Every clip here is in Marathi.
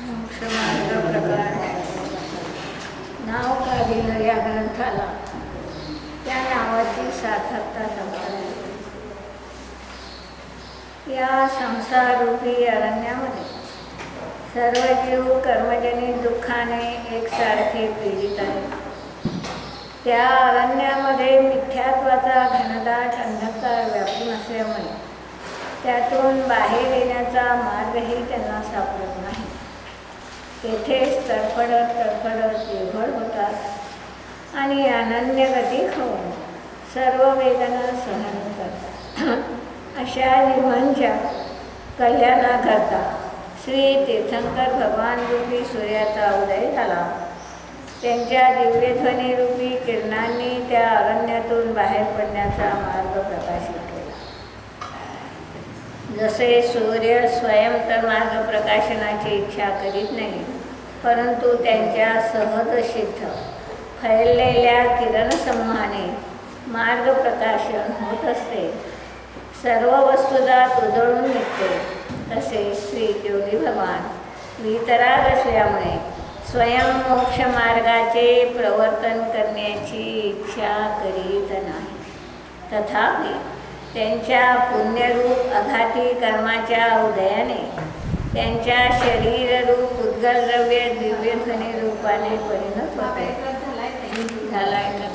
मोक्षमार्ग प्रकाश नाव का दिलं या ग्रंथाला, त्या नावाची सार्थकता समजावी. या संसाररूपी अरण्यामध्ये सर्व जीव कर्मजनित दुःखाने एकसारखे पीडित आहेत. त्या अरण्यामध्ये मिथ्यात्वाचा घनदाट अंधकार व्यापून असल्यामुळे त्यातून बाहेर येण्याचा मार्गही त्यांना सापडत नाही. तेथेच तडफडत विव्हळ होतात आणि अनन्य गती होऊन सर्व वेदना सहन करतात. अशा जीवांच्या कल्याणाकरता श्री तीर्थंकर भगवान रूपी सूर्याचा उदय झाला. त्यांच्या दिव्यध्वनीरूपी किरणांनी त्या अरण्यातून बाहेर पडण्याचा मार्ग प्रकाशित केला. जसे सूर्य स्वयं तर मार्ग प्रकाशनाची इच्छा करीत नाही, परंतु त्यांच्या सहज सिद्ध फैललेल्या किरणसमूहाने मार्ग प्रकाशन होत असते, सर्व वस्तुदात उजळून निघते, तसे श्री योगी भगवान वितराग असल्यामुळे स्वयं मोक्ष मार्गाचे प्रवर्तन करण्याची इच्छा करीत नाही. तथापि त्यांच्या पुण्यरूप अघाती कर्माच्या उदयाने त्यांच्या शरीररूप उद्गलद्रव्य दिव्यध्वनी रूपाने परिणत होते. झालाय का?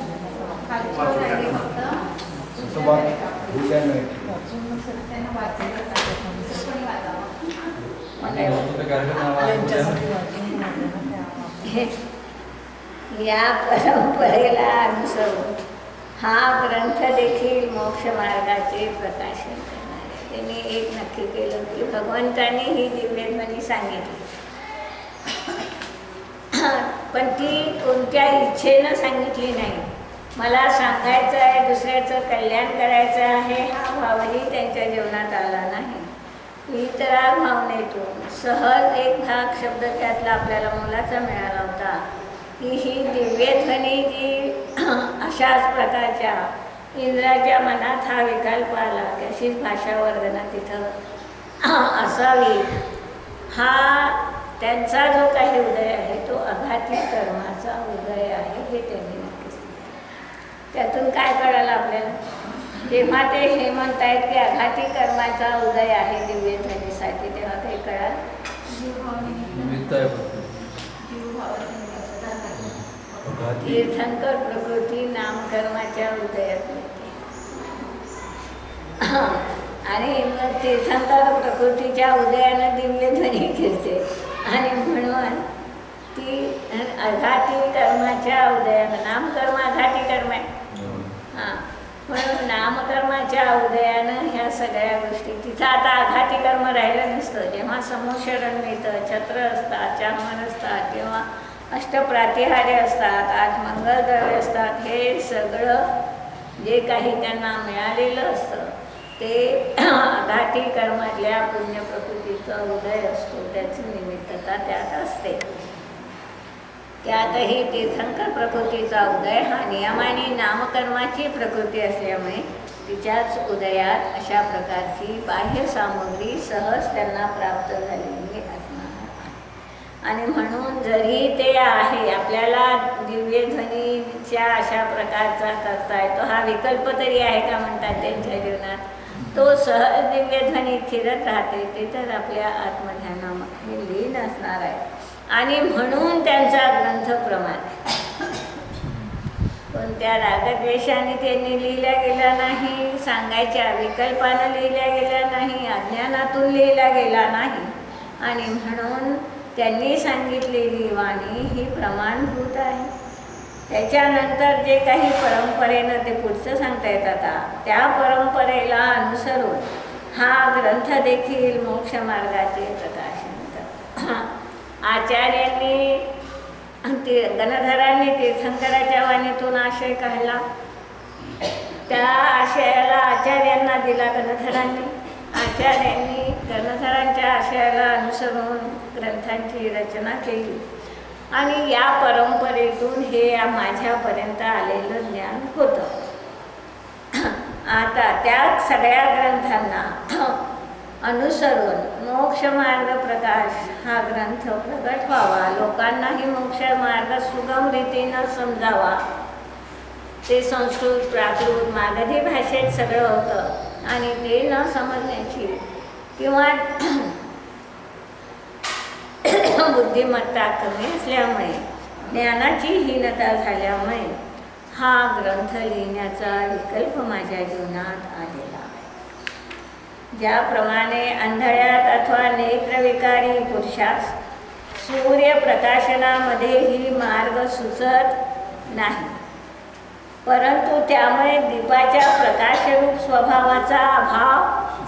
या परंपरेला अनुसरून हा ग्रंथ देखील मोक्ष मार्गाचे प्रकाशन करणार आहे. त्यांनी एक नक्की केलं की भगवंताने ही दिव्यध्वनी सांगितली, पण ती कोणत्या इच्छेनं सांगितली नाही. मला सांगायचं आहे, दुसऱ्याचं कल्याण करायचं आहे, हा भावही त्यांच्या जीवनात आला नाही. वितराग भावनेतून सहज एक भाग शब्द त्यातला आपल्याला मुलाचा मिळाला होता की ही दिव्यध्वनी जी अशाच प्रकारच्या इंद्राच्या मनात हा विकल्प आला की अशीच भाषा वर्गना तिथं असावी. हा त्यांचा जो काही उदय आहे तो अघाती कर्माचा उदय आहे, हे त्यांनी नक्की सांगितलं. त्यातून काय कळालं आपल्याला? जेव्हा ते हे म्हणतायत की अघाती कर्माचा उदय आहे दिव्यध्वनीसाठी, तेव्हा काही कळालं? तीर्थंकर प्रकृती नामकर्माच्या उदयात मिळते आणि मग तीर्थंकर प्रकृतीच्या उदयानं दिव्यध्वनी फिरते आणि म्हणून ती अघाती कर्माच्या उदयानं, नामकर्म अघाती कर्म आहे, म्हणून नामकर्माच्या उदयानं ह्या सगळ्या गोष्टी तिथं आता आघाती कर्म राहिलं नसतं. जेव्हा समोशरण मिळतं, छत्र असतात, चामन असतात, किंवा अष्टप्रातिहार्य असतात, 8 मंगलद्रव्य असतात, हे सगळं जे काही त्यांना मिळालेलं असतं ते आघाती कर्मातल्या पुण्यप्रकृतीचा उदय असतो, त्याची निमित्तता त्यात असते. त्यातही तीर्थंकर प्रकृतीचा उदय हा नियमाने नामकर्माची प्रकृती असल्यामुळे तिच्याच उदयात अशा प्रकारची बाह्य सामग्री सहज त्यांना प्राप्त झालेली असणार. आणि म्हणून जरी ते आहे आपल्याला दिव्यध्वनीच्या अशा प्रकारचा करता येतो, हा विकल्प तरी आहे का म्हणतात त्यांच्या जीवनात, तो सहज दिव्यध्वनी फिरत राहते, ते तर आपल्या आत्मध्यानामध्ये लीन असणार आहे. आणि म्हणून त्यांचा ग्रंथ प्रमाण कोणत्या रागद्वेषाने त्यांनी लिहिल्या गेला नाही, सांगायच्या विकल्पानं लिहिल्या गेला नाही, अज्ञानातून लिहिला गेला नाही. आणि म्हणून त्यांनी सांगितलेली वाणी ही प्रमाणभूत आहे. त्याच्यानंतर जे काही परंपरेनं ते पुढचं सांगता येत, आता त्या परंपरेला अनुसरून हा ग्रंथ देखील मोक्षमार्गाचे प्रकाशन करतो. आचार्यांनी गणधरांनी तीर्थंकराच्या वाणीतून आशय काढला, त्या आशयाला आचार्यांना दिला गणधरांनी. आचार्यांनी गणधरांच्या आशयाला अनुसरून ग्रंथांची रचना केली आणि या परंपरेतून हे माझ्यापर्यंत आलेलं ज्ञान होतं. आता त्या सगळ्या ग्रंथांना अनुसरून मोक्षमार्ग प्रकाश हा ग्रंथ प्रकट व्हावा, लोकांनाही मोक्षमार्ग सुगम रीतीनं समजावा. ते संस्कृत, प्राकृत, मागधी भाषेत सगळं होतं आणि ते न समजण्याची किंवा बुद्धिमत्ता कमी असल्यामुळे, ज्ञानाची हीनता झाल्यामुळे हा ग्रंथ लिहिण्याचा विकल्प माझ्या जीवनात आलेला आहे. ज्याप्रमाणे अंधळ्यात अथवा नेत्रविकारी पुरुषास सूर्यप्रकाशनामध्येही मार्ग सुचत नाही, परंतु त्यामुळे दीपाच्या प्रकाशरूप स्वभावाचा अभाव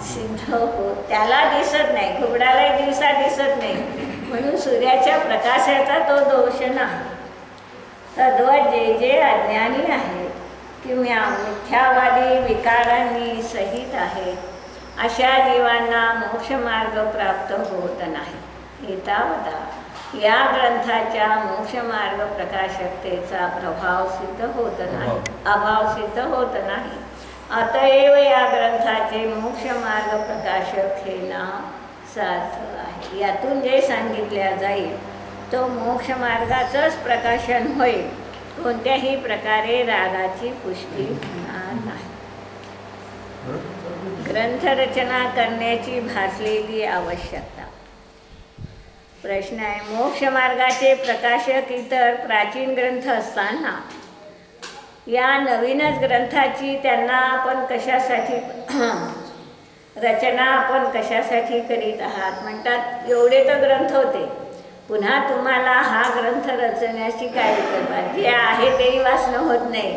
सिद्ध होत, त्याला दिसत नाही, घुबडालाही दिवसा दिसत नाही, म्हणून सूर्याच्या प्रकाशाचा तो दोष नाही. तद्वत जे अज्ञानी आहेत किंवा मिथ्यावादी विकारांनी सहित आहेत, अशा जीवांना मोक्षमार्ग प्राप्त होत नाही. एतावता या ग्रंथाच्या मोक्षमार्ग प्रकाशकतेचा प्रभाव सिद्ध होत नाही, अभाव सिद्ध होत नाही. अतएव या ग्रंथाचे मोक्षमार्ग प्रकाशक हे नाव सार्थ आहे. यातून जे सांगितल्या जाईल तो मोक्षमार्गाचंच प्रकाशन होईल, कोणत्याही प्रकारे रागाची पुष्टी होणार नाही. ग्रंथरचना करण्याची भासलेली आवश्यकता. प्रश्न आहे, मोक्षमार्गाचे प्रकाशक इतर प्राचीन ग्रंथ असताना या नवीनच ग्रंथाची त्यांना आपण कशासाठी रचना आपण कशासाठी करीत आहात? म्हणतात एवढे तर ग्रंथ होते, पुन्हा तुम्हाला हा ग्रंथ रचण्याची काय कल्पना? जे आहे तेही वाचणं होत नाही.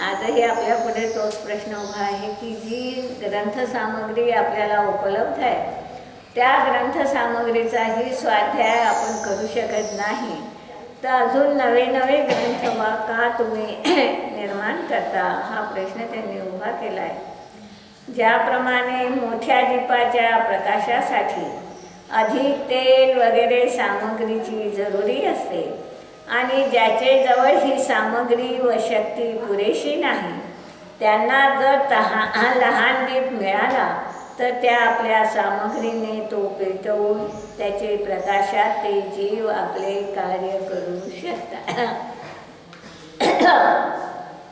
आजही आपल्या पुढे तोच प्रश्न उभा आहे की जी ग्रंथसामग्री आपल्याला उपलब्ध आहे त्या ग्रंथसामग्रीचाही स्वाध्याय आपण करू शकत नाही, तर अजून नवे नवे ग्रंथ का तुम्ही निर्माण करता? हा प्रश्न त्यांनी उभा केला आहे. ज्याप्रमाणे मोठ्या दीपाच्या प्रकाशासाठी अधिक तेल वगैरे सामग्रीची जरुरी असते आणि ज्याचे जवळ ही सामग्री व शक्ती पुरेशी नाही, त्यांना जर लहान दीप मिळाला तर त्या आपल्या सामग्रीने तो पेटवून त्याचे प्रकाशात ते जीव आपले कार्य करू शकतात.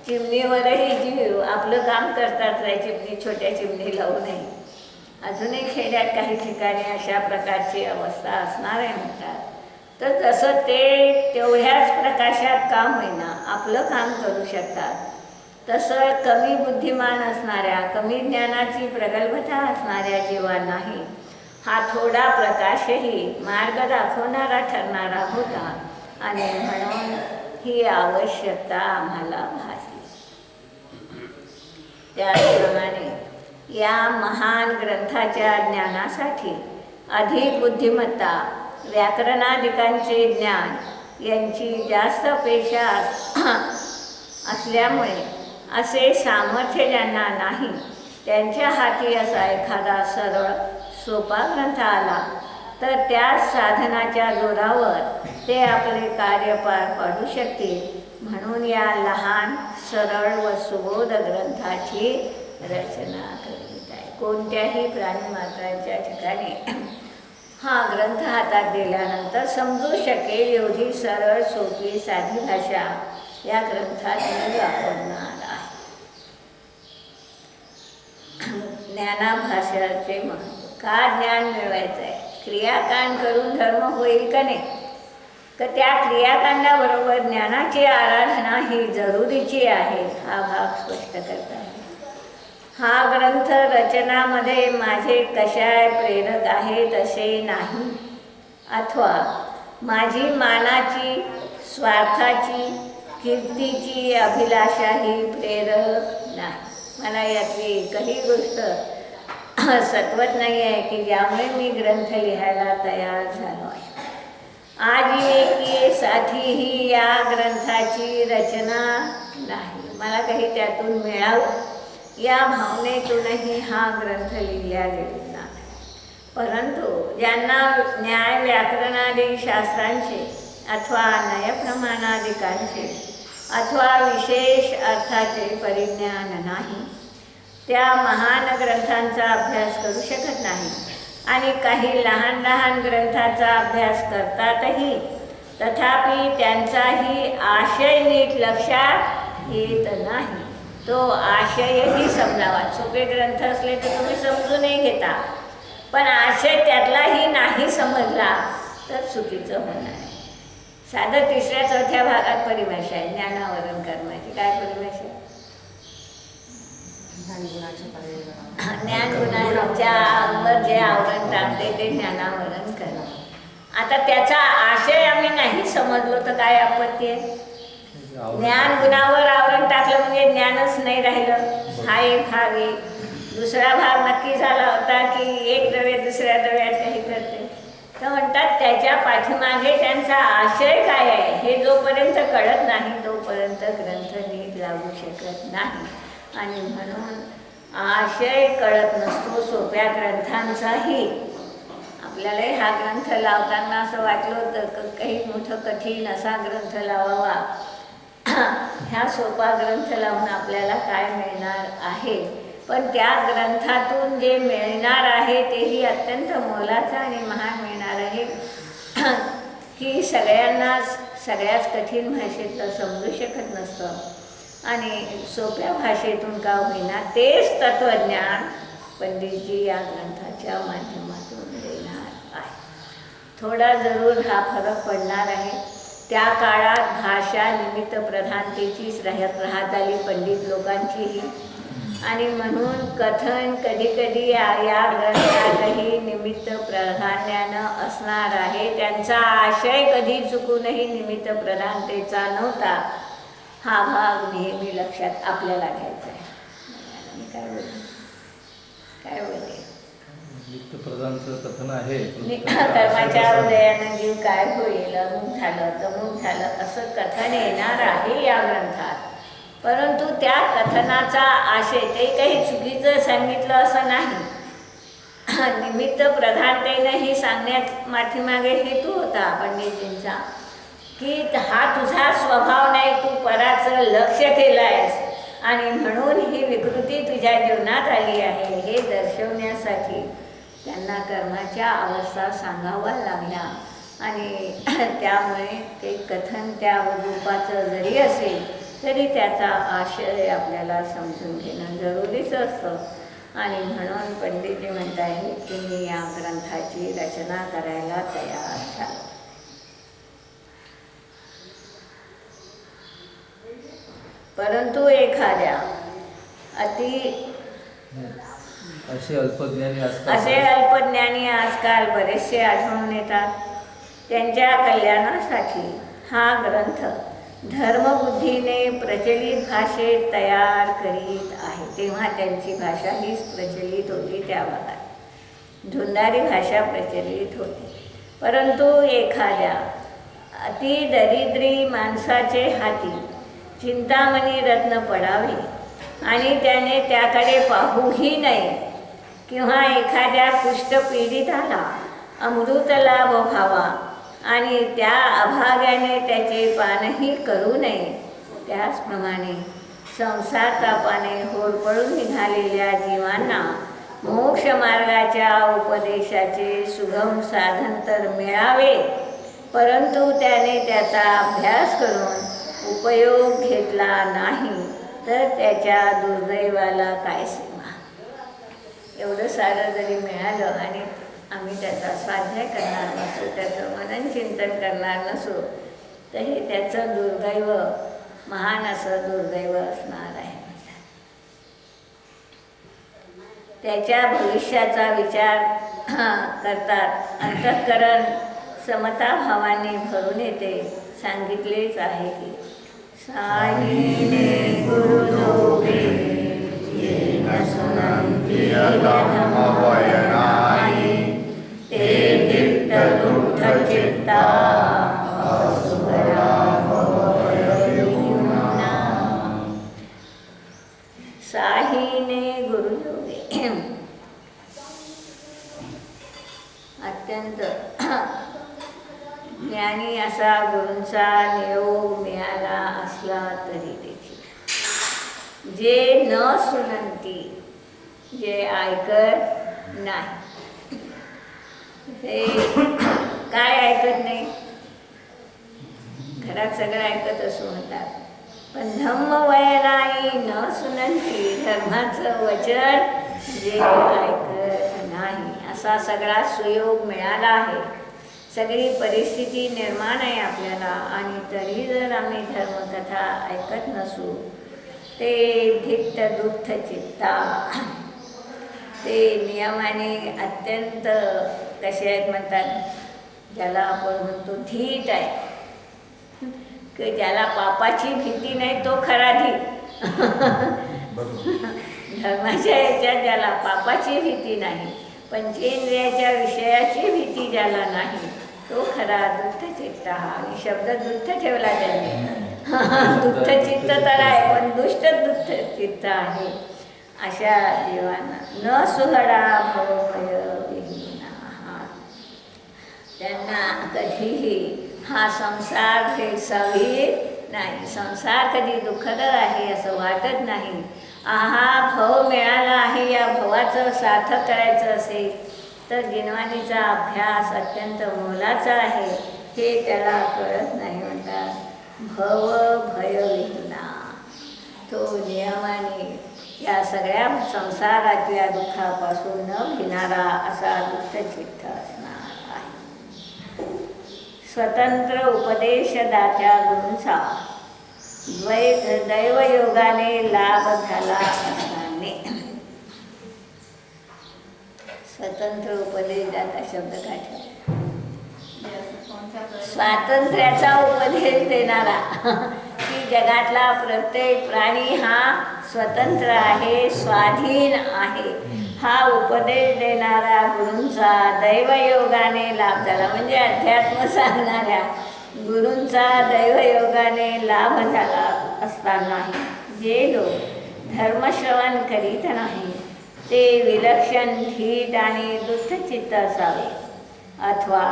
चिमणीवरही जीव आपलं काम करतात, चिमणी छोट्या चिमणी लावू नये. अजूनही खेड्यात काही ठिकाणी अशा प्रकारची अवस्था असणार आहे म्हणतात. तर तसं ते तेवढ्याच प्रकाशात का होईना आपलं काम करू शकतात, तसं कमी बुद्धिमान असणाऱ्या, कमी ज्ञानाची प्रगल्भता असणाऱ्या जीवांनाही हा थोडा प्रकाशही मार्ग दाखवणारा ठरणारा होता आणि म्हणून ही आवश्यकता आम्हाला भासली. त्याचप्रमाणे या महान ग्रंथाच्या ज्ञानासाठी अधिक बुद्धिमत्ता, व्याकरणादिकांचे ज्ञान यांची जास्त अपेक्षा असल्यामुळे असे सामर्थ्य ज्यांना नाही, त्यांच्या हाती असा एखादा सरळ सोपा ग्रंथ आला तर त्या साधनाच्या जोरावर ते आपले कार्य पार पाडू शकतील. म्हणून या लहान, सरळ व सुबोध ग्रंथाची रचना करीत आहे. कोणत्याही प्राणीमात्रांच्या ठिकाणी हा ग्रंथ हातात दिल्यानंतर समजू शकेल एवढी सरळ, सोपी, साधी भाषा या ग्रंथात मी वापरणार आहे. ज्ञानाभाषाचे महत्त्व. का ज्ञान मिळवायचं आहे? क्रियाकांड करून धर्म होईल का नाही? तर त्या क्रियाकांडाबरोबर ज्ञानाची आराधना ही जरुरीची आहे, हा भाग स्पष्ट करता आहे. हा ग्रंथ रचनामध्ये माझे कशाय प्रेरक आहेत असे नाही, अथवा माझी मानाची, स्वार्थाची, कीर्तीची अभिलाषा ही प्रेरक नाही. मला यातली एकही गोष्ट सत्वत नाही आहे की ज्यामुळे मी ग्रंथ लिहायला तयार झालो आहे. आज ये साठी ही या ग्रंथाची रचना नाही, मला काही त्यातून मिळावं या भावनेतूनही हा ग्रंथ लिहिला गेलेला नाही. परंतु ज्यांना न्याय व्याकरणादी शास्त्रांचे अथवा नयप्रमाणादिकांचे अथवा विशेष अर्थाचे परिज्ञान नाही, त्या महान ग्रंथांचा अभ्यास करू शकत नाही आणि काही लहान लहान ग्रंथाचा अभ्यास करतातही, तथापि त्यांचाही आशय नीट लक्षात येत नाही. तो आशयही समजावा. सोपे ग्रंथ असले तर तुम्ही समजूनही घेता, पण आशय त्यातलाही नाही समजला तर चुकीचं होणार आहे. साधं 3ऱ्या-4थ्या भागात परिभाषा आहे ज्ञानावरण कर्माची. काय परिभाषा? ज्ञान गुणाच्या जे आवरण टाकते ते ज्ञानावरण करणं. आता त्याचा आशय आम्ही नाही समजलो तर काय आपत्ती आहे? ज्ञान गुणावर आवरण टाकलं म्हणजे ज्ञानच नाही राहिलं. हा एक भाग आहे. दुसरा भाग नक्की झाला होता की एक द्रव्य दुसऱ्या द्रव्यात काही करते, तर म्हणतात त्याच्या पाठीमागे त्यांचा आशय काय आहे हे जोपर्यंत कळत नाही तोपर्यंत ग्रंथ नीट लागू शकत नाही. आणि म्हणून आशय कळत नसतो सोप्या ग्रंथांचाही. आपल्यालाही हा ग्रंथ लावताना असं वाटलं होतं काही मोठं कठीण असा ग्रंथ लावावा. ह्या सोपा ग्रंथ लावून आपल्याला काय मिळणार आहे, पण त्या ग्रंथातून जे मिळणार आहे तेही अत्यंत मोलाचं आणि महान मिळणार आहे की सगळ्यांनाच सगळ्याच कठीण भाषेतलं समजू शकत नसतं आणि सोप्या भाषेतून का होईना तेच तत्त्वज्ञान पंडितजी या ग्रंथाच्या माध्यमातून देणार आहे. थोडा जरूर हा फरक पडणार आहे. त्या काळात भाषा निमित्त प्रधानतेचीच राहत आली पंडित लोकांचीही, आणि म्हणून कथन कधी कधी या ग्रंथातही निमित्त प्राधान्यानं असणार आहे. त्यांचा आशय कधी चुकूनही निमित्त प्रधानतेचा नव्हता. हा भाग नेहमी लक्षात आपल्याला घ्यायचा आहे. मी काय बोलते निमित्त प्रधानचं कथन आहे. कर्माच्या उदयानं जीव काय होईल, अमुक झालं तमुक झालं असं कथन येणार आहे या ग्रंथात. परंतु त्या कथनाचा आशय ते काही चुकीचं सांगितलं असं नाही. निमित्त प्रधानतेनं ही सांगण्यात पाठीमागे हेतू होता पंडितजींचा की हा तुझा स्वभाव नाही, तू पराचं लक्ष केलं आहेस आणि म्हणून ही विकृती तुझ्या जीवनात आली आहे हे दर्शवण्यासाठी त्यांना कर्माच्या अवस्था सांगाव्या लागल्या. आणि त्यामुळे ते कथन त्या रूपाचं जरी असेल तरी त्याचा आशय आपल्याला समजून घेणं जरुरीच असतं. आणि म्हणून पंडितजी म्हणत आहेत की मी या ग्रंथाची रचना करायला तयार झालो. परंतु एखाद्या असे अल्पज्ञानी आजकाल बरेचसे आढळून येतात. त्यांच्या कल्याणासाठी हा ग्रंथ धर्मबुद्धीने प्रचलित भाषेत तयार करीत आहे. तेव्हा त्यांची भाषा हीच प्रचलित होती. त्या भागात धुंदारी भाषा प्रचलित होती. परंतु एखाद्या अतिदरिद्री माणसाचे हाती चिंतामणी रत्न पडावे आणि त्याने त्याकडे पाहूही नये, किंवा एखाद्या कुष्ठपीडिताला अमृत लाभ व्हावा आणि त्या अभाग्याने त्याचे पानही करू नये, त्याचप्रमाणे संसार तापाने होरपळून निघालेल्या जीवांना मोक्ष मार्गाच्या उपदेशाचे सुगम साधन तर मिळावे, परंतु त्याने त्याचा अभ्यास करून उपयोग घेतला नाही तर त्याच्या दुर्दैवाला काय सीमा. एवढं सारं जरी मिळालं आणि आम्ही त्याचा स्वाध्याय करणार नसू, त्याचं मनन चिंतन करणार नसू, तर हे त्याचं दुर्दैव, महान असं दुर्दैव असणार आहे. त्याच्या भविष्याचा विचार करतात अंतःकरण समताभावाने भरून येते. सांगितलेच आहे की साहिने गुरुदोगे येन सुनंती अधमवयनानि ते दीप्तदुग्धचित्ता असुरा भवयविगुणा. साहिने गुरुदोगे अत्यंत ज्ञानी असा गुरूंचा नियोग मिळाला असला तरी देखील जे न सुनंती जे ऐकत नाही. ते काय ऐकत नाही? घरात सगळं ऐकत असो म्हणतात, पण धम्म वैराई न सुनंती, धर्माचं वचन जे ऐकत नाही. असा सगळा सुयोग मिळाला आहे. सगळी परिस्थिती निर्माण आहे आपल्याला, आणि तरी जर आम्ही धर्मकथा ऐकत नसू, ते धिट्ट दुःख चित्ता, ते नियमाने अत्यंत कसे आहेत म्हणतात, ज्याला आपण म्हणतो धीट आहे, की ज्याला पापाची भीती नाही तो खरा धीट. धर्माच्या ह्याच्यात ज्याला पापाची भीती नाही, पंचेंद्रियाच्या विषयाची भीती ज्याला नाही, तो खरा दुष्टचित्त. आणि शब्द दुष्ट ठेवला त्यांनी. दुष्टचित्त तर आहे, पण दुष्ट दुष्टचित्त आहे. अशा जीवांना न सुहडा भवभय विहीना, त्यांना कधीही हा संसार भेडसावीत नाही. संसार कधी दुःखद आहे असं वाटत नाही. हा भव मिळाला आहे, या भवाचं सार्थक करायचं असेल तर जिनवानीचा अभ्यास अत्यंत मोलाचा आहे, हे त्याला कळत नाही. म्हणतात भव भयविहीना, तो नियमाने या सगळ्या संसारातल्या दुःखापासून न भिणारा असा दुष्टचित्त असणार आहे. स्वतंत्र उपदेशदात्या गुरूंचा दैवयोगाने लाभ झाला असताने. स्वतंत्र उपदेशदाता शब्द काय ठेवा? स्वातंत्र्याचा उपदेश देणारा, की जगातला प्रत्येक प्राणी हा स्वतंत्र आहे, स्वाधीन आहे, हा उपदेश देणारा गुरूंचा दैवयोगाने लाभ झाला. म्हणजे अध्यात्म सांगणाऱ्या गुरूंचा दैवयोगाने लाभ झाला असतानाही जे लोक धर्मश्रवण करीत नाही, ते विलक्षण धीट आणि दुष्टचित्त असावे, अथवा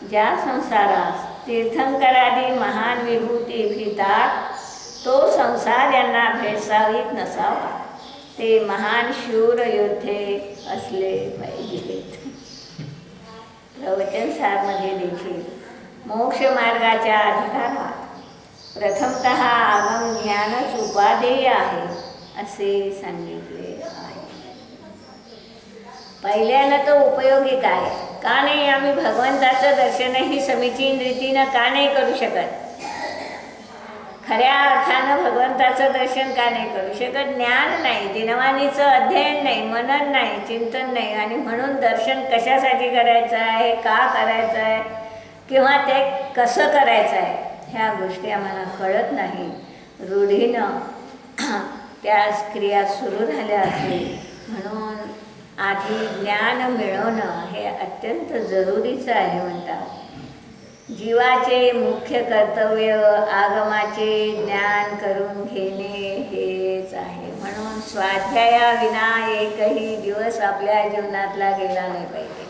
ज्या संसारास तीर्थंकरादी महान विभूती भीतात, तो संसार यांना भेडसावीत नसावा. ते महान शूर योद्धे असले पाहिजेत. प्रवचनसारमध्ये देखील मोक्ष मार्गाच्या अधिकारात प्रथमतः आगम ज्ञानच उपादेय आहे असे सांगितले आहे. पहिल्यानं तो उपयोगी काय? का नाही आम्ही भगवंताचं दर्शनही समीचीन रीतीनं का नाही करू शकत? खऱ्या अर्थानं भगवंताचं दर्शन का नाही करू शकत? ज्ञान नाही, दिनवाणीचं अध्ययन नाही, मनन नाही, चिंतन नाही. आणि म्हणून दर्शन कशासाठी करायचं आहे, का करायचं आहे, किंवा ते कसं करायचं आहे, ह्या गोष्टी आम्हाला कळत नाही. रूढीनं त्या क्रिया सुरू झाल्या असतील, म्हणून आधी ज्ञान मिळवणं हे अत्यंत जरुरीचं आहे. म्हणतात जीवाचे मुख्य कर्तव्य आगमाचे ज्ञान करून घेणे हेच आहे. म्हणून स्वाध्यायाविना एकही दिवस आपल्या जीवनातला गेला नाही पाहिजे.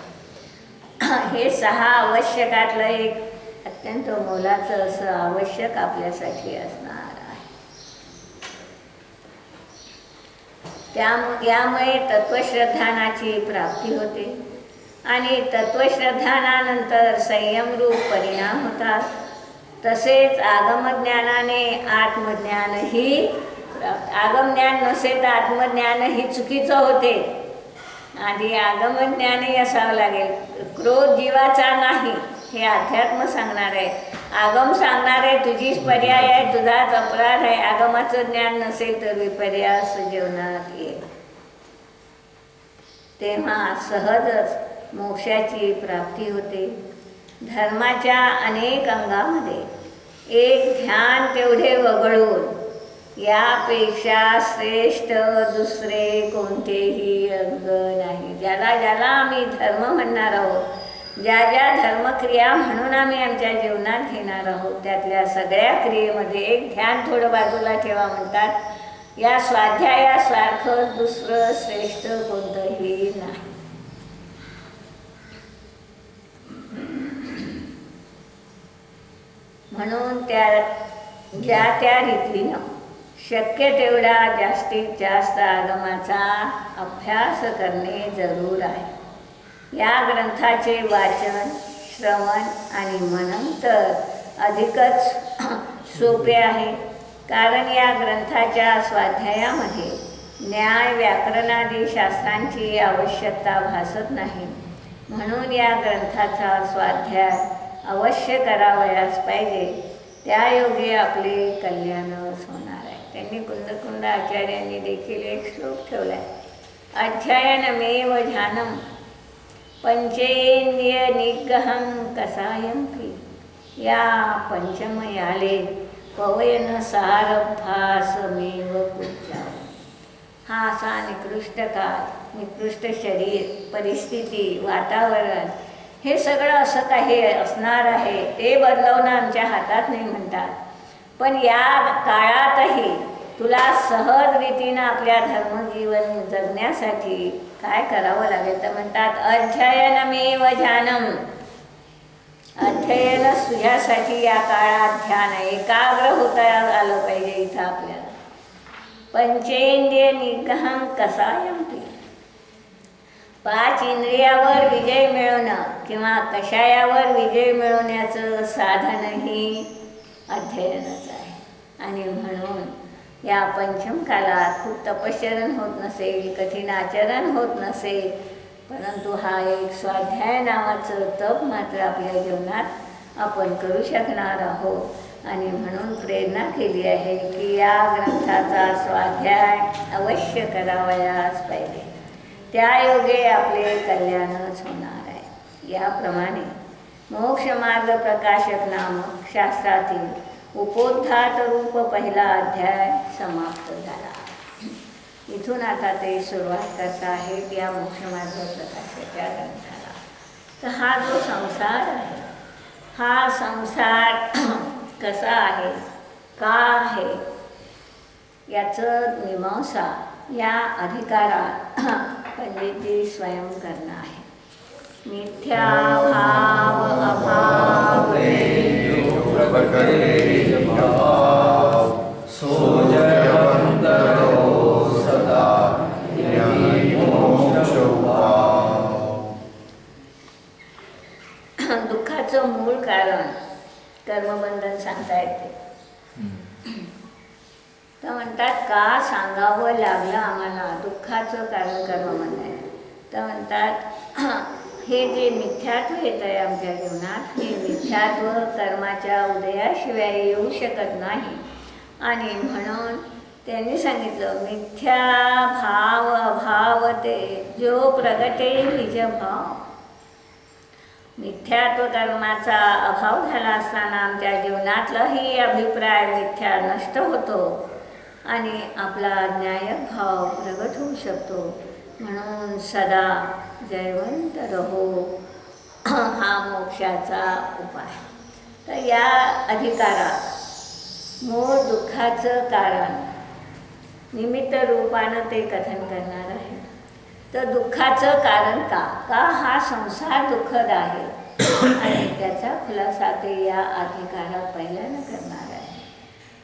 हे 6 आवश्यकातलं एक अत्यंत मोलाचं असं आवश्यक आपल्यासाठी असणार आहे. यामुळे तत्वश्रद्धानाची प्राप्ती होते, आणि तत्वश्रद्धानानंतर संयमरूप परिणाम होतात. तसेच आगमज्ञानाने आत्मज्ञानही प्राप्त. आगमज्ञान नसेल तर आत्मज्ञानही चुकीचं होते. आधी आगमज्ञानही असावं लागेल. क्रोध जीवाचा नाही हे अध्यात्म सांगणार आहे. आगम सांगणार आहे तुझीच पर्याय आहे, तुझाच अपराध आहे. आगमाचं ज्ञान नसेल तर विपर्यास जीवनात येईल. तेव्हा सहजच मोक्षाची प्राप्ती होते. धर्माच्या अनेक अंगामध्ये एक ध्यान तेवढे वगळून यापेक्षा श्रेष्ठ दुसरे कोणतेही अंग नाही. ज्याला ज्याला आम्ही धर्म म्हणणार आहोत, ज्या ज्या धर्मक्रिया म्हणून आम्ही आमच्या जीवनात घेणार आहोत, त्यातल्या सगळ्या क्रियेमध्ये एक ध्यान थोडं बाजूला ठेवा. म्हणतात या स्वाध्यायासारखं दुसरं श्रेष्ठ कोणतंही नाही. म्हणून ज्या त्या रीतीनं शक्य तेवढा जास्तीत जास्त आगमाचा अभ्यास करणे जरूर आहे. या ग्रंथाचे वाचन, श्रवण आणि मनन तर अधिकच सोपे आहे, कारण या ग्रंथाच्या स्वाध्यायामध्ये न्याय व्याकरणादी शास्त्रांची आवश्यकता भासत नाही. म्हणून या ग्रंथाचा स्वाध्याय अवश्य करावयास पाहिजे. त्यायोगे आपले कल्याणच होणार आहे. त्यांनी कुंदकुंड आचार्यांनी देखील एक श्लोक ठेवला आहे. अध्ययनमेव ध्यानम पंचेंद्रिय निग्रहं कसायंपि या पंचमयाले पवयन सारभासमेव पूज्या. हा असा निकृष्ट काळ, निकृष्ट शरीर, परिस्थिती, वातावरण हे सगळं असं काही असणार आहे, ते बदलवणं आमच्या हातात नाही म्हणतात. पण या काळातही तुला सहज रीतीनं आपल्या धर्मजीवन जगण्यासाठी काय करावं लागेल तर म्हणतात अध्ययनमेव ध्यानम. अध्ययनच तुझ्यासाठी या काळात ध्यान आहे. एकाग्र होता आलं पाहिजे इथं आपल्याला. पंचेंद्रिय निग्रहं कसायंपि, 5 इंद्रियावर विजय मिळवणं किंवा कषायावर विजय मिळवण्याचं साधनही अध्ययनच आहे. आणि म्हणून या पंचम कालात खूप तपश्चरण होत नसेल, कठीण आचरण होत नसेल, परंतु हा एक स्वाध्याय नावाचं तप मात्र आपल्या जीवनात आपण करू शकणार आहोत. आणि म्हणून प्रेरणा केली आहे की या ग्रंथाचा स्वाध्याय अवश्य करावयास पाहिजे. त्यायोगे आपले कल्याणच होणार आहे. याप्रमाणे मोक्षमार्ग प्रकाशक नामक शास्त्रातील उपोद्घात रूप पहिला अध्याय समाप्त झाला. इथून आता ते सुरुवात करत आहेत या मोक्षमार्ग प्रकाशाच्या ग्रंथाला. तर हा जो संसार आहे, हा संसार कसा आहे, का आहे, याचं मीमांसा या अधिकारात पंडितजी स्वयं करणं आहे. मिथ्या भाव अभाव दुःखाचं मूळ कारण कर्मबंधन सांगता येते. तर म्हणतात का सांगावं लागलं आम्हाला दुःखाचं कारण कर्मबंधन. तर म्हणतात हे जे मिथ्यात्व येत आहे आमच्या जीवनात, हे मिथ्यात्व कर्माच्या उदयाशिवाय येऊ शकत नाही. आणि म्हणून त्यांनी सांगितलं मिथ्या भाव अभाव ते जो प्रगटे निज भाव. मिथ्यात्व कर्माचा अभाव झाला असताना आमच्या जीवनातलाही अभिप्राय मिथ्या नष्ट होतो आणि आपला न्यायक भाव प्रगट होऊ शकतो. म्हणून सदा जयवंत रहो हा मोक्षाचा उपाय. तर या अधिकारात मूळ दुःखाचं कारण निमित्त रूपानं ते कथन करणार आहे. तर दुःखाचं कारण का हा संसार दुःखद आहे आणि त्याचा खुलासा ते या अधिकारात पहिल्यानं करणार आहे.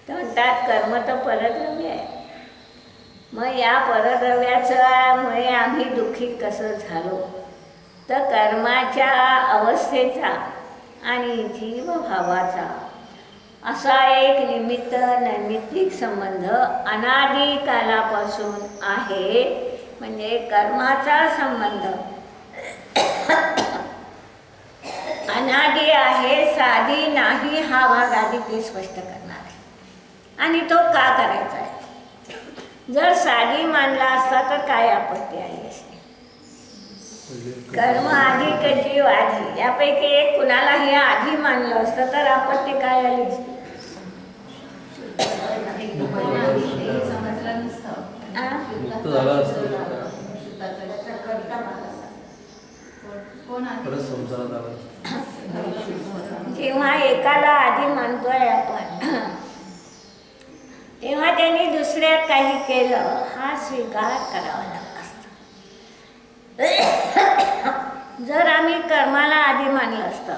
तर म्हणतात कर्म तर परद्रव्य आहे. मग या परद्रव्याच्यामुळे आम्ही दुःखी कसं झालो, तर कर्माच्या अवस्थेचा आणि जीवभावाचा असा एक निमित्त नैमित्तिक संबंध अनादी कालापासून आहे. म्हणजे कर्माचा संबंध अनादी आहे, साधी नाही. हा भाग आधी ते स्पष्ट करणार आहे. आणि तो का करायचा आहे. जर साधी मानला असता तर काय आपत्ती आली असते. कर्म आधी का जीव आधी यापैकी एक कुणालाही आधी मानलं असतं तर आपत्ती काय आली असती. जेव्हा एकाला आधी मानतोय आपण तेव्हा त्यांनी दुसऱ्यात काही केलं हा स्वीकार करावा लागला असता. जर आम्ही कर्माला आधी मानलं असतं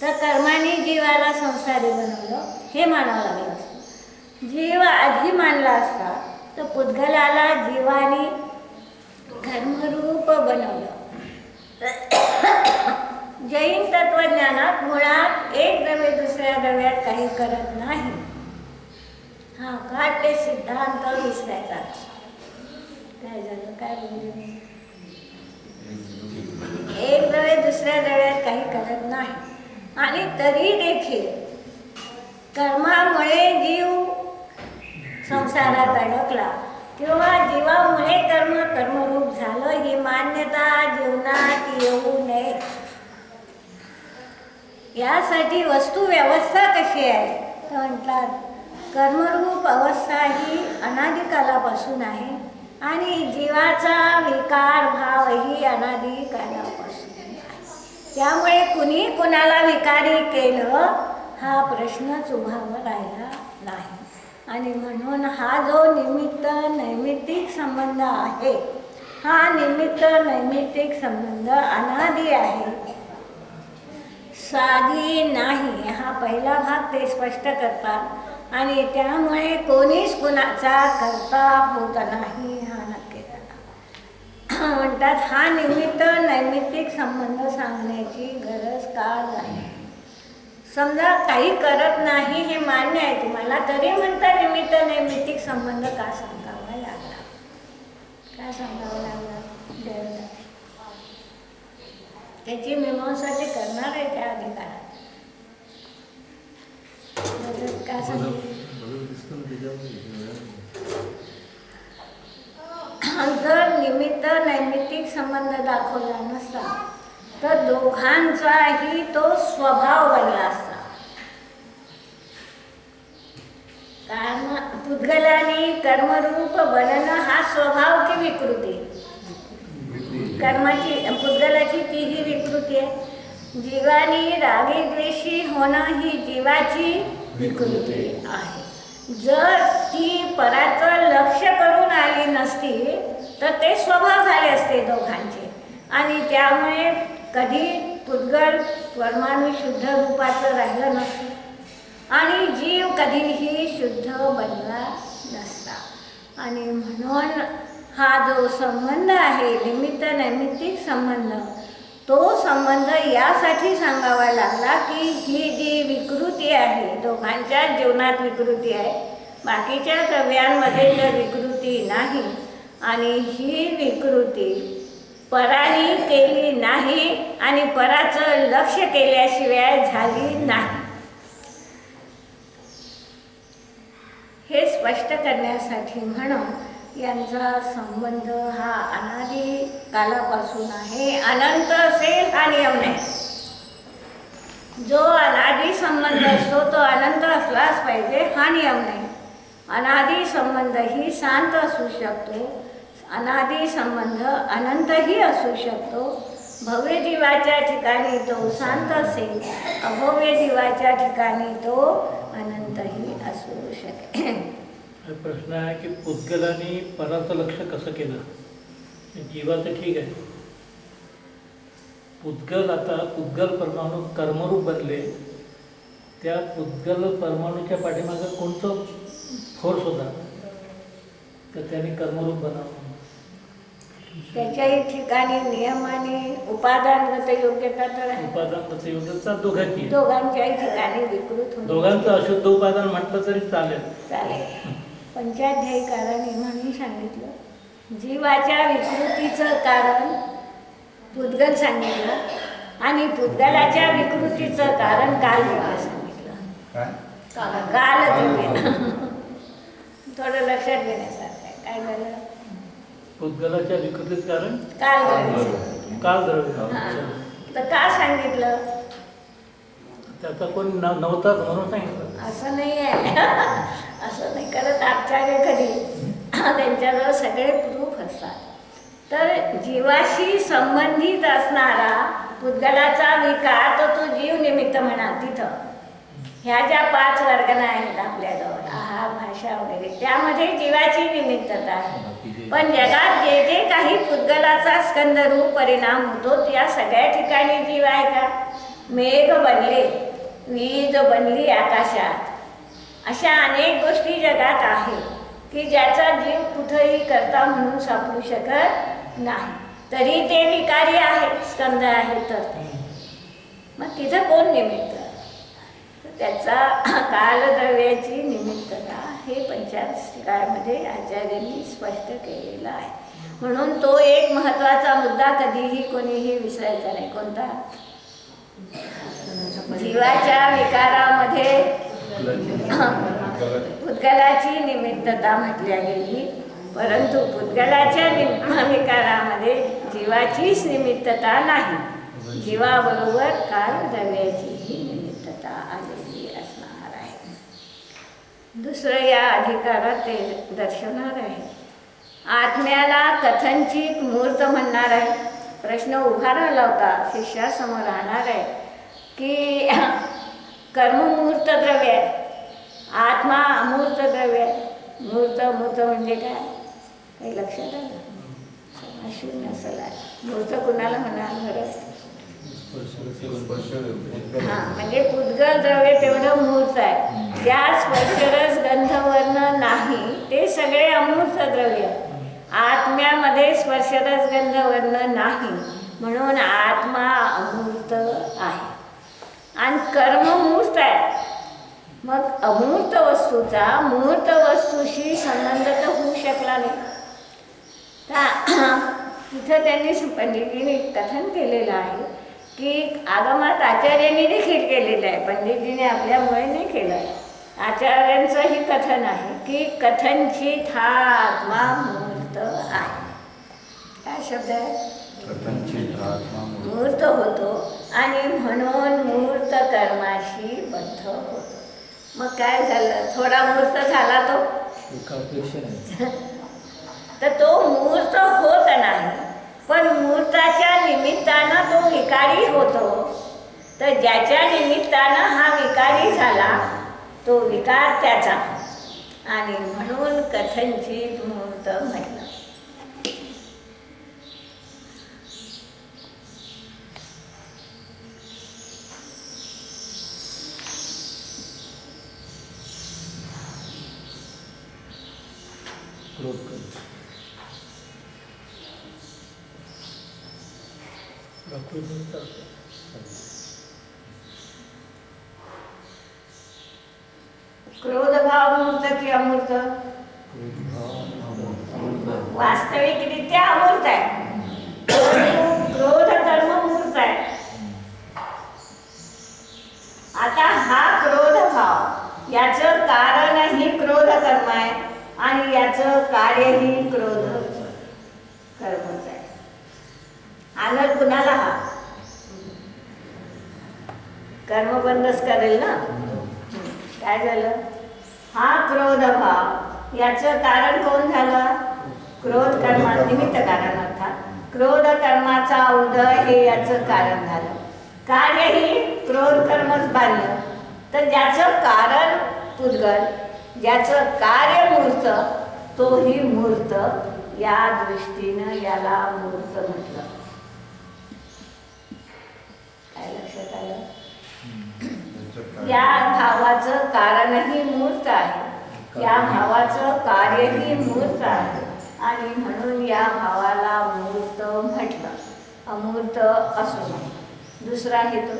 तर कर्माने जीवाला संसारी बनवलं हे मानावं लागलं असतं. जीव आधी मानला असता तर पुद्गलाला जीवाने कर्मरूप बनवलं. जैन तत्वज्ञानात मुळात एक द्रव्य दुसऱ्या द्रव्यात काही करत नाही हा काटे सिद्धांत विसरायचा. काय झालं, काय बोलले? एक द्रव्य दुसऱ्या द्रव्यात काही करत नाही. आणि तरी देखील कर्मामुळे जीव संसारात अडकला किंवा जीवामुळे कर्मरूप झालं ही मान्यता जीवनात येऊ नये. यासाठी वस्तू व्यवस्था कशी आहे तर म्हटलं कर्मरूप अवस्था ही अनादिकालापासून आहे आणि जीवाचा विकार भावही अनादिकालापासून आहे. त्यामुळे कुणी कुणाला विकारी केलं हा प्रश्नच उभा राहिला नाही. आणि म्हणून हा जो निमित्त नैमित्तिक संबंध आहे हा निमित्त नैमित्तिक संबंध अनादी आहे, साधी नाही. हा पहिला भाग ते स्पष्ट करतात आणि त्यामुळे कोणीच कुणाचा करता होत नाही हा नक्की झाला. म्हणतात हा निमित्त नैमित्तिक संबंध सांगण्याची गरज का झाली. समजा काही करत नाही हे मान्य आहे तुम्हाला, तरी म्हणता निमित्त नैमित्तिक संबंध का सांगावा लागला, का सांगावा लागला? त्याची मीमांसा ते करणार आहे त्या अधिकारात. का जर निमित्त नैमित्तिक संबंध दाखवला नसता तर दोघांचाही तो स्वभाव बनला असता. कारण पुद्गलाने कर्मरूप बनणं हा स्वभाव की विकृती? कर्माची पुद्गलाची तीही विकृती आहे. जीवानी रागी द्वेषी होणं ही जीवाची विकृती आहे. जर ती पराचं लक्ष करून आली नसती तर ते स्वभाव झाले असते दोघांचे आणि त्यामुळे कधी पुद्गल परमाणु शुद्ध रूपाचं राहिलं नसतं आणि जीव कधीही शुद्ध बनला नसता. आणि म्हणून हा जो संबंध आहे निमित्त नैमित्तिक संबंध तो संबंध यासाठी सांगावा लागला की ही जी विकृती आहे दोघांच्या जीवनात विकृती आहे, बाकीच्या द्रव्यांमध्ये तर विकृती नाही आणि ही विकृती पराने केली नाही आणि पराचं लक्ष केल्याशिवाय झाली नाही. हे स्पष्ट करण्यासाठी म्हणून यांचा संबंध हा अनादी कालापासून आहे. अनंत असेल हा नियम नाही. जो अनादी संबंध असतो तो अनंत असलाच पाहिजे हा नियम नाही. अनादी संबंध ही शांत असू शकतो, अनादी संबंध अनंतही असू शकतो. भव्य जीवाच्या ठिकाणी तो शांत असेल, अभव्य जीवाच्या ठिकाणी तो अनंतही असू शकेल. प्रश्न आहे की पुद्गलाने पराचं लक्ष कसं केलं? जीवाचं ठीक आहे, पुद्गल परमाणू कर्मरूप बनले, त्या पुद्गल परमाणूच्या पाठीमागं कोणतं फोर्स होता तर त्याने कर्मरूप बनावं? त्याच्याही ठिकाणी नियमाने उपादानगत योग्यता तर आहे. उपादान योग्यता दोघांची, दोघांच्याही ठिकाणी विकृत होईल. दोघांचं अशुद्ध उपादान म्हटलं तरी चालेल. पंचाध्यायी कारणे म्हणून सांगितलं. जीवाच्या विकृतीचं कारण पुद्गल सांगितलं आणि पुद्गलाच्या विकृतीचं कारण कालद्रव्य सांगितलं. कालद्रव्य थोडं लक्षात घेण्यासारखं आहे. काय झालं? पुद्गलाच्या विकृतीचं कारण कालद्रव्य. कालद्रव्य. तर का सांगितलं? त्याचा कोणी नव्हताच म्हणून सांगितलं. असं नाही आहे. असं नाही करत आचार्य कधी. त्यांच्याजवळ सगळे प्रूफ असतात. तर जीवाशी संबंधित असणारा पुद्गलाचा विकार तो जीव निमित्त म्हणा. तिथं ह्या ज्या 5 वर्गना आहेत आपल्याजवळ, आहार भाषा वगैरे, त्यामध्ये जीवाची निमित्तता आहे. पण जगात जे जे काही पुद्गलाचा स्कंदरूप परिणाम होतो त्या सगळ्या ठिकाणी जीव आहे का? मेघ बनले, वीज बनली आकाशात अशा अनेक गोष्टी जगात आहेत की ज्याचा जीव कुठंही करता म्हणून सापडू शकत नाही, तरी ते विकारी आहेत, स्कंद आहेत. तर मग तिथं कोण निमित्त? त्याचा कालद्रव्याची निमित्तता हे पंचास्तिकामध्ये आचार्यांनी स्पष्ट केलेलं आहे. म्हणून तो एक महत्त्वाचा मुद्दा कधीही कोणीही विसरायचा नाही. कोणता? जीवाच्या विकारामध्ये पुद्गलाची निमित्तता म्हटल्या गेली, परंतु पुद्गलाच्या विकारामध्ये जीवाचीच निमित्तता नाही, जीवाबरोबर कालद्रव्याचीही निमित्तता आलेली असणार आहे. दुसरं या अधिकारात ते दर्शवणार आहे. आत्म्याला कथनचित मूर्त म्हणणार आहे. प्रश्न उभा राहिला होता, शिष्यासमोर राहणार आहे की कर्ममूर्त द्रव्य आहे, आत्मा अमूर्त द्रव्य आहे. मूर्त मूर्त म्हणजे काय? काही लक्षात आलं? शून्य असला मूर्त कुणाला म्हणाल बरं? हां, म्हणजे पुद्गल द्रव्य तेवढं मूर्त आहे. त्या स्पर्शरस गंधवर्ण नाही, ते सगळे अमूर्त द्रव्य. आत्म्यामध्ये स्पर्शरस गंधवर्ण नाही, म्हणून आत्मा अमूर्त आहे आणि कर्म मूर्त आहे. मग अमूर्त वस्तूचा मूर्त वस्तूशी संबंध तर होऊ शकला नाही. तिथं त्यांनी पंडितजींनी कथन केलेलं आहे की आगमात आचार्यांनी देखील केलेलं आहे, पंडितजीने आपल्यामुळे नाही केलं. आचार्यांचंही कथन आहे की कथनचित हा आत्मा मूर्त आहे. काय शब्द आहे? मूर्त होतो आणि म्हणून मूर्त कर्माशी बद्ध होतो. मग काय झालं? थोडा मूर्त झाला तो, तर तो मूर्त होत नाही, पण मूर्ताच्या निमित्तानं तो विकारी होतो. तर ज्याच्या निमित्तानं हा विकारी झाला तो विकार त्याचा, आणि म्हणून कथनचित मूर्त म्हटलं. क्रोधभाव मूर्त की अमूर्त? वास्तविकरित्या अमूर्त आहे, क्रोध कर्म मूर्त आहे. आता हा क्रोध भाव याचं कारणही क्रोध कर्म आहे आणि याचं कार्यही क्रोध कर्मच आहे. आलं कुणाला? हा कर्म बंदच करेल ना. काय झालं? हा क्रोध भाव याचं कारण कोण झालं? क्रोध कर्मा निमित्त कारण, अर्थात क्रोध कर्माचा उदय हे याचं कारण झालं. कार्यही क्रोध कर्मच बांधलं. तर ज्याचं कारण पुद्गल, ज्याचं कार्य मूर्त, तोही मूर्त. या दृष्टीनं याला मूर्त म्हटलं. काय लक्षात आलं? या भावाचं कारणही मूर्त आहे, या भावाचं कार्यही मूर्त आहे, आणि म्हणून या भावाला मूर्त म्हटलं. अमूर्त असू नये. दुसरा हेतू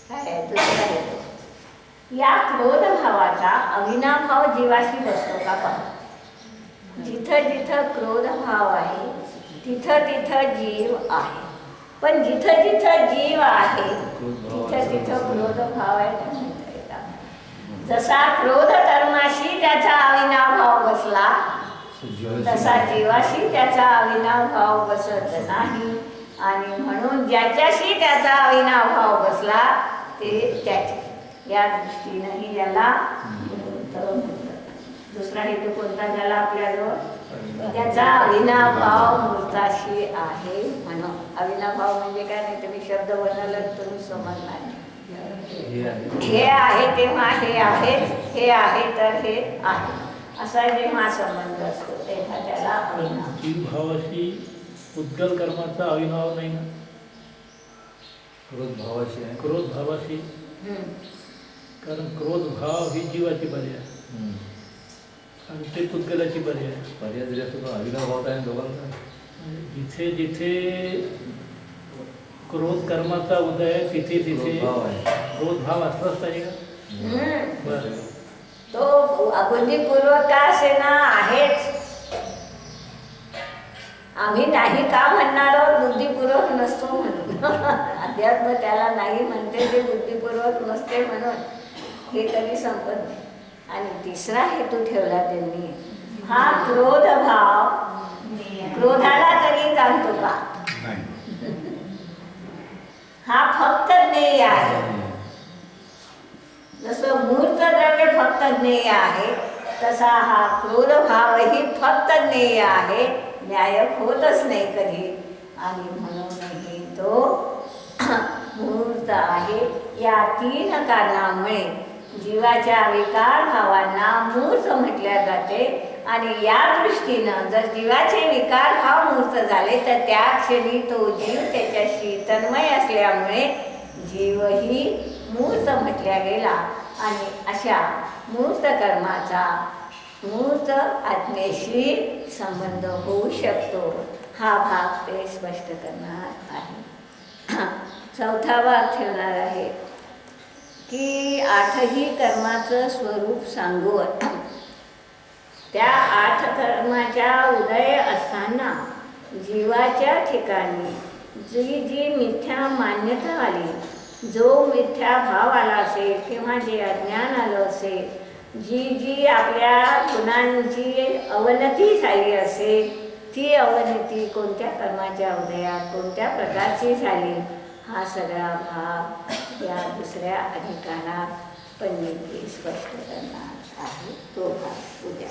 काय आहे? दुसरा हेतू या क्रोध भावाचा अविनाभाव जीवाशी बसतो का? पण जिथं जिथं क्रोध भाव आहे तिथं तिथं जीव आहे, पण जिथं जिथं जीव आहे तिथं तिथं क्रोध भाव आहे का म्हणता येतात. जसा क्रोध कर्माशी त्याचा अविनाभाव बसला तसा जीवाशी त्याचा अविनाभाव बसत नाही, आणि म्हणून ज्याच्याशी त्याचा अविनाभाव बसला ते त्याचे. या दृष्टीनंही याला मूर्त म्हणतात. दुसरा हेतू कोणता झाला आपल्याजवळ? त्याचा अविनाभाव मूर्ताशी आहे म्हणून. अविनाभाव म्हणजे काय? नाही तुम्ही शब्द बनवलं तुम्ही समजणार नाही. हे आहे तेव्हा हे आहे, हे आहे तर हे आहे, असा जेव्हा संबंध असतो तेव्हा त्याला अविनाभाव. भावाशी पुद्गल कर्माचा अविनाभाव नाही ना? क्रोध भावाशी आहे. क्रोध भावाशी कारण क्रोध भाव ही जीवाची बरी आहे हम्म. आणि ते पुद्गलाची बरी आहे. पर्याय जरी असतो पण अविनाभाव आहे दोघांचा. म्हणजे जिथे जिथे क्रोध कर्माचा उदय आहे तिथे तिथे क्रोधभाव आहे. क्रोध भाव असलाच पाहिजे का? हम्म. बरं. तो बुद्धिपूर्वक का असे ना आहेच. आम्ही नाही का म्हणणार आहोत, बुद्धिपूर्वक नसतो म्हणून. अध्यात्म त्याला नाही म्हणते ते बुद्धिपूर्वक नसते म्हणून हे कधी संपत नाही. आणि तिसरा हेतू ठेवला त्यांनी, हा क्रोध भाव. क्रोधाला तरी जाणतो का? हा फक्त ज्ञेय आहे. जसं मूर्त द्रव्य फक्त ज्ञेय आहे, तसा हा क्रोध भावही फक्त ज्ञेय आहे, न्याय होतच नाही कधी. आणि म्हणूनही तो मूर्त आहे. या 3 कारणामुळे जीवाच्या विकार भावांना मूर्त म्हटल्या जाते. आणि या दृष्टीनं जर जीवाचे विकार भाव मूर्त झाले तर त्या क्षणी तो जीव त्याच्याशी तन्मय असल्यामुळे जीवही मूर्त म्हटल्या गेला. आणि अशा मूर्त कर्माचा मूर्त आत्मेशी संबंध होऊ शकतो. हा भाग ते स्पष्ट करणार आहे. 4था भाग ठेवणार आहे की 8ही कर्माचं स्वरूप सांगून त्या 8 कर्माच्या उदय असताना जीवाच्या ठिकाणी जी जी मिथ्या मान्यता आली, जो मिथ्या भाव आला असेल किंवा जे अज्ञान आलं असेल, जी जी आपल्या गुणांची अवनती झाली असेल, ती अवनती कोणत्या कर्माच्या उदयात कोणत्या प्रकारची झाली, हा सगळा भाग या दुसऱ्या अधिकारात पंडितजी स्पष्ट करणार आहे. तो भाग उद्या.